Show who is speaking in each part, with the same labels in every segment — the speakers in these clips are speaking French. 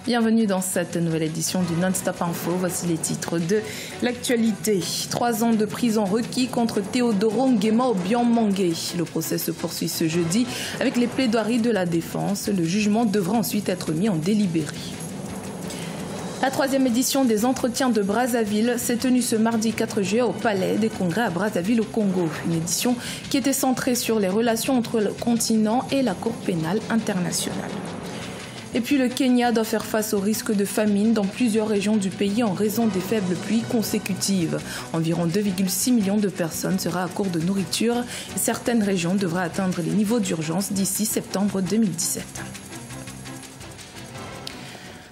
Speaker 1: Bienvenue dans cette nouvelle édition du Non-Stop Info. Voici les titres de l'actualité. 3 ans de prison requis contre Théodoro Nguema Obiang-Mangué. Le procès se poursuit ce jeudi avec les plaidoiries de la défense. Le jugement devra ensuite être mis en délibéré. La 3e édition des entretiens de Brazzaville s'est tenue ce mardi 4 juillet au Palais des Congrès à Brazzaville au Congo. Une édition qui était centrée sur les relations entre le continent et la Cour pénale internationale. Et puis le Kenya doit faire face au risque de famine dans plusieurs régions du pays en raison des faibles pluies consécutives. Environ 2,6 millions de personnes seraient à court de nourriture et certaines régions devraient atteindre les niveaux d'urgence d'ici septembre 2017.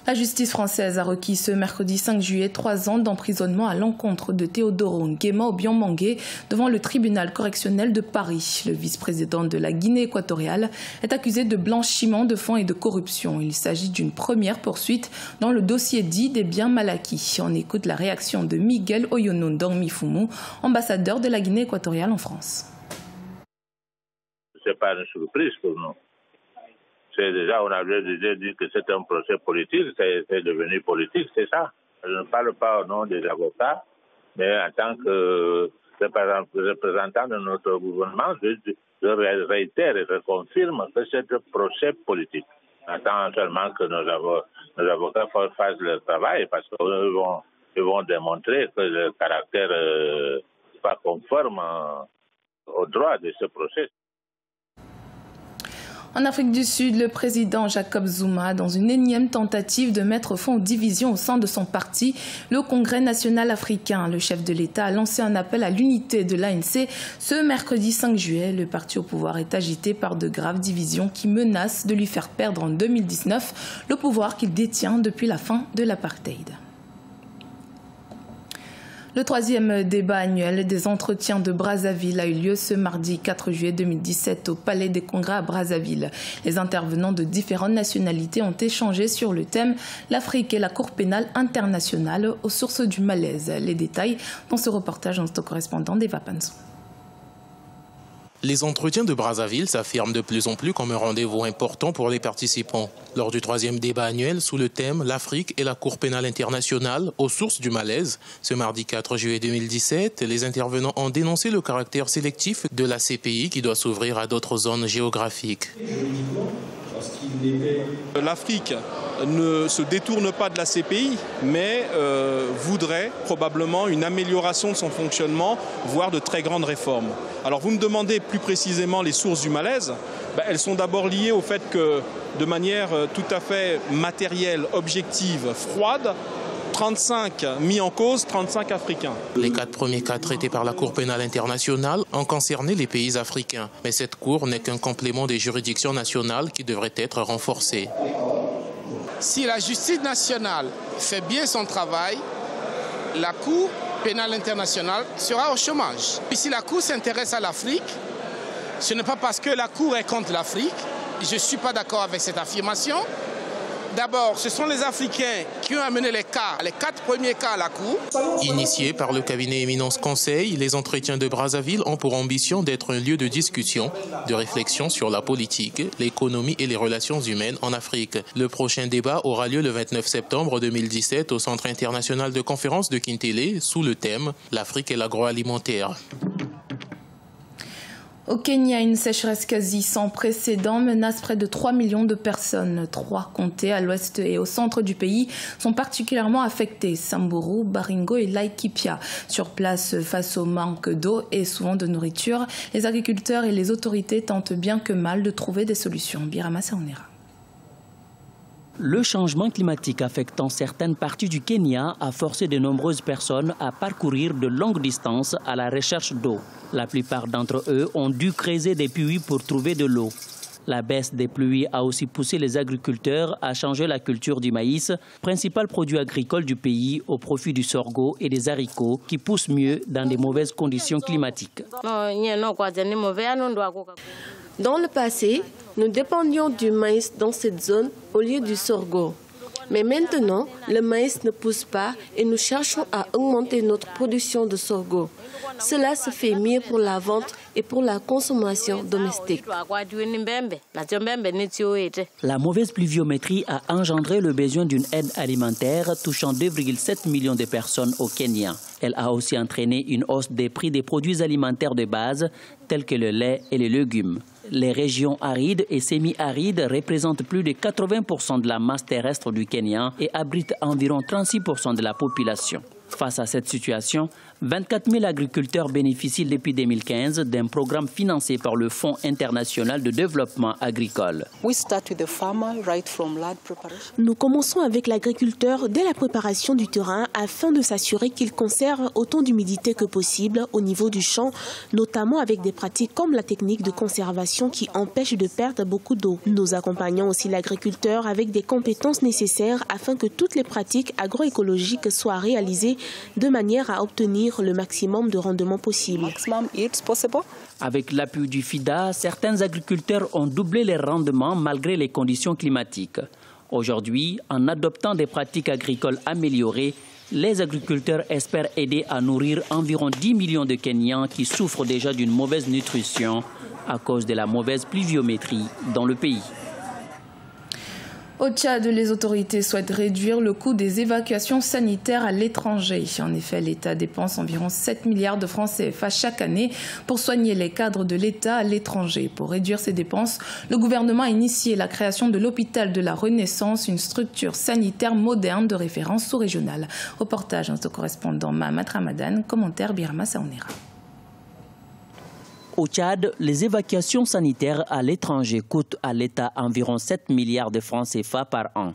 Speaker 1: La justice française a requis ce mercredi 5 juillet 3 ans d'emprisonnement à l'encontre de Théodoro Nguema Obiang-Mangué devant le tribunal correctionnel de Paris. Le vice-président de la Guinée équatoriale est accusé de blanchiment de fonds et de corruption. Il s'agit d'une première poursuite dans le dossier dit des biens mal acquis. On écoute la réaction de Miguel Oyono Ndong-Mifumu, ambassadeur de la Guinée équatoriale en France.
Speaker 2: Ce n'est pas une surprise pour nous. C'est déjà, on avait déjà dit que c'est un procès politique, c'est devenu politique, c'est ça. Je ne parle pas au nom des avocats, mais en tant que représentant de notre gouvernement, je réitère et je confirme que c'est un procès politique. J'attends seulement que nos avocats fassent leur travail parce qu'ils vont démontrer que le caractère n'est pas conforme au droit de ce procès.
Speaker 1: En Afrique du Sud, le président Jacob Zuma, dans une énième tentative de mettre fin aux divisions au sein de son parti, le Congrès national africain, le chef de l'État a lancé un appel à l'unité de l'ANC. Ce mercredi 5 juillet, le parti au pouvoir est agité par de graves divisions qui menacent de lui faire perdre en 2019 le pouvoir qu'il détient depuis la fin de l'apartheid. Le 3e débat annuel des entretiens de Brazzaville a eu lieu ce mardi 4 juillet 2017 au Palais des Congrès à Brazzaville. Les intervenants de différentes nationalités ont échangé sur le thème « L'Afrique et la Cour pénale internationale aux sources du malaise ». Les détails dans ce reportage de notre correspondant Deva Panzo.
Speaker 3: Les entretiens de Brazzaville s'affirment de plus en plus comme un rendez-vous important pour les participants. Lors du 3e débat annuel sous le thème « L'Afrique et la Cour pénale internationale aux sources du malaise », ce mardi 4 juillet 2017, les intervenants ont dénoncé le caractère sélectif de la CPI qui doit s'ouvrir à d'autres zones géographiques.
Speaker 4: L'Afrique ne se détourne pas de la CPI, mais voudrait probablement une amélioration de son fonctionnement, voire de très grandes réformes. Alors vous me demandez plus précisément les sources du malaise. Elles sont d'abord liées au fait que, de manière tout à fait matérielle, objective, froide, 35 mis en cause, 35 Africains.
Speaker 3: Les 4 premiers cas traités par la Cour pénale internationale ont concerné les pays africains. Mais cette Cour n'est qu'un complément des juridictions nationales qui devraient être renforcées.
Speaker 5: Si la justice nationale fait bien son travail, la Cour pénale internationale sera au chômage. Et si la Cour s'intéresse à l'Afrique, ce n'est pas parce que la Cour est contre l'Afrique. Je ne suis pas d'accord avec cette affirmation. D'abord, ce sont les Africains qui ont amené les 4 premiers cas à la Cour.
Speaker 3: Initiés par le cabinet Éminence Conseil, les entretiens de Brazzaville ont pour ambition d'être un lieu de discussion, de réflexion sur la politique, l'économie et les relations humaines en Afrique. Le prochain débat aura lieu le 29 septembre 2017 au Centre international de conférence de Kintélé sous le thème « L'Afrique et l'agroalimentaire ».
Speaker 1: Au Kenya, une sécheresse quasi sans précédent menace près de 3 millions de personnes. 3 comtés à l'ouest et au centre du pays sont particulièrement affectés. Samburu, Baringo et Laikipia. Sur place, face au manque d'eau et souvent de nourriture, les agriculteurs et les autorités tentent bien que mal de trouver des solutions. Birama Saonera.
Speaker 6: Le changement climatique affectant certaines parties du Kenya a forcé de nombreuses personnes à parcourir de longues distances à la recherche d'eau. La plupart d'entre eux ont dû creuser des puits pour trouver de l'eau. La baisse des pluies a aussi poussé les agriculteurs à changer la culture du maïs, principal produit agricole du pays, au profit du sorgho et des haricots qui poussent mieux dans de mauvaises conditions climatiques.
Speaker 7: Dans le passé, nous dépendions du maïs dans cette zone au lieu du sorgho. Mais maintenant, le maïs ne pousse pas et nous cherchons à augmenter notre production de sorgho. Cela se fait mieux pour la vente et pour la consommation domestique.
Speaker 6: La mauvaise pluviométrie a engendré le besoin d'une aide alimentaire touchant 2,7 millions de personnes au Kenya. Elle a aussi entraîné une hausse des prix des produits alimentaires de base tels que le lait et les légumes. Les régions arides et semi-arides représentent plus de 80% de la masse terrestre du Kenya et abritent environ 36% de la population. Face à cette situation, 24 000 agriculteurs bénéficient depuis 2015 d'un programme financé par le Fonds international de développement agricole.
Speaker 8: Nous commençons avec l'agriculteur dès la préparation du terrain afin de s'assurer qu'il conserve autant d'humidité que possible au niveau du champ, notamment avec des pratiques comme la technique de conservation qui empêche de perdre beaucoup d'eau. Nous accompagnons aussi l'agriculteur avec des compétences nécessaires afin que toutes les pratiques agroécologiques soient réalisées de manière à obtenir le maximum de rendement possible.
Speaker 6: Avec l'appui du FIDA, certains agriculteurs ont doublé les rendements malgré les conditions climatiques. Aujourd'hui, en adoptant des pratiques agricoles améliorées, les agriculteurs espèrent aider à nourrir environ 10 millions de Kenyans qui souffrent déjà d'une mauvaise nutrition à cause de la mauvaise pluviométrie dans le pays.
Speaker 1: Au Tchad, les autorités souhaitent réduire le coût des évacuations sanitaires à l'étranger. En effet, l'État dépense environ 7 milliards de francs CFA chaque année pour soigner les cadres de l'État à l'étranger. Pour réduire ces dépenses, le gouvernement a initié la création de l'hôpital de la Renaissance, une structure sanitaire moderne de référence sous-régionale. Reportage de notre correspondant Mahamat Ramadan, commentaire Birama Saonera.
Speaker 6: Au Tchad, les évacuations sanitaires à l'étranger coûtent à l'État environ 7 milliards de francs CFA par an.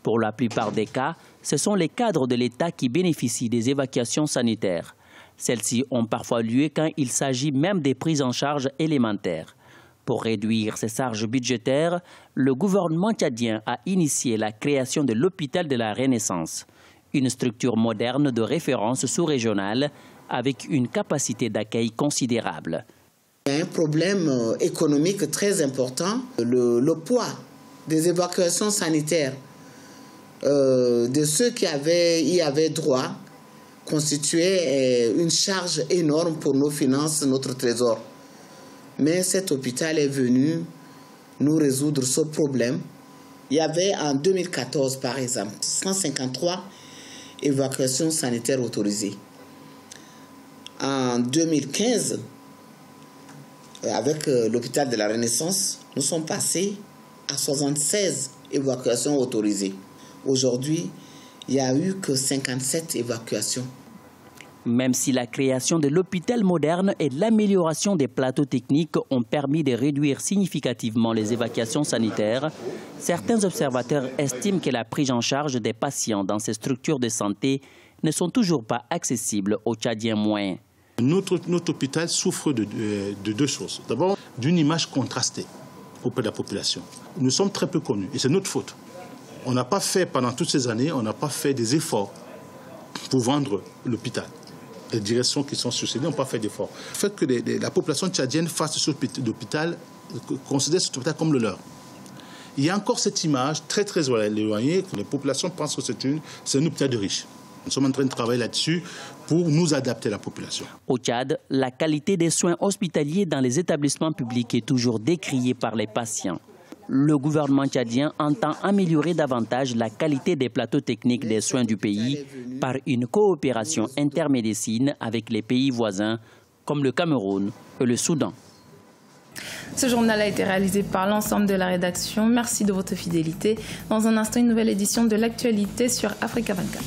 Speaker 6: Pour la plupart des cas, ce sont les cadres de l'État qui bénéficient des évacuations sanitaires. Celles-ci ont parfois lieu quand il s'agit même des prises en charge élémentaires. Pour réduire ces charges budgétaires, le gouvernement tchadien a initié la création de l'hôpital de la Renaissance, une structure moderne de référence sous-régionale avec une capacité d'accueil considérable.
Speaker 9: Il y a un problème économique très important. Le poids des évacuations sanitaires de ceux qui y avaient droit constituait une charge énorme pour nos finances, notre trésor. Mais cet hôpital est venu nous résoudre ce problème. Il y avait en 2014, par exemple, 153 évacuations sanitaires autorisées. En 2015, avec l'hôpital de la Renaissance, nous sommes passés à 76 évacuations autorisées. Aujourd'hui, il n'y a eu que 57 évacuations.
Speaker 6: Même si la création de l'hôpital moderne et l'amélioration des plateaux techniques ont permis de réduire significativement les évacuations sanitaires, certains observateurs estiment que la prise en charge des patients dans ces structures de santé ne sont toujours pas accessibles aux Tchadiens moyens.
Speaker 10: Notre hôpital souffre de deux choses. D'abord, d'une image contrastée auprès de la population. Nous sommes très peu connus et c'est notre faute. On n'a pas fait, pendant toutes ces années, on n'a pas fait des efforts pour vendre l'hôpital. Les directions qui sont succédées n'ont pas fait d'efforts. Le fait que la population tchadienne fasse ce hôpital, considère cet hôpital comme le leur. Il y a encore cette image très très éloignée que les populations pensent que c'est un hôpital de riches. Nous sommes en train de travailler là-dessus pour nous adapter à la population.
Speaker 6: Au Tchad, la qualité des soins hospitaliers dans les établissements publics est toujours décriée par les patients. Le gouvernement tchadien entend améliorer davantage la qualité des plateaux techniques des soins du pays par une coopération intermédecine avec les pays voisins comme le Cameroun et le Soudan.
Speaker 1: Ce journal a été réalisé par l'ensemble de la rédaction. Merci de votre fidélité. Dans un instant, une nouvelle édition de l'actualité sur Africa 24.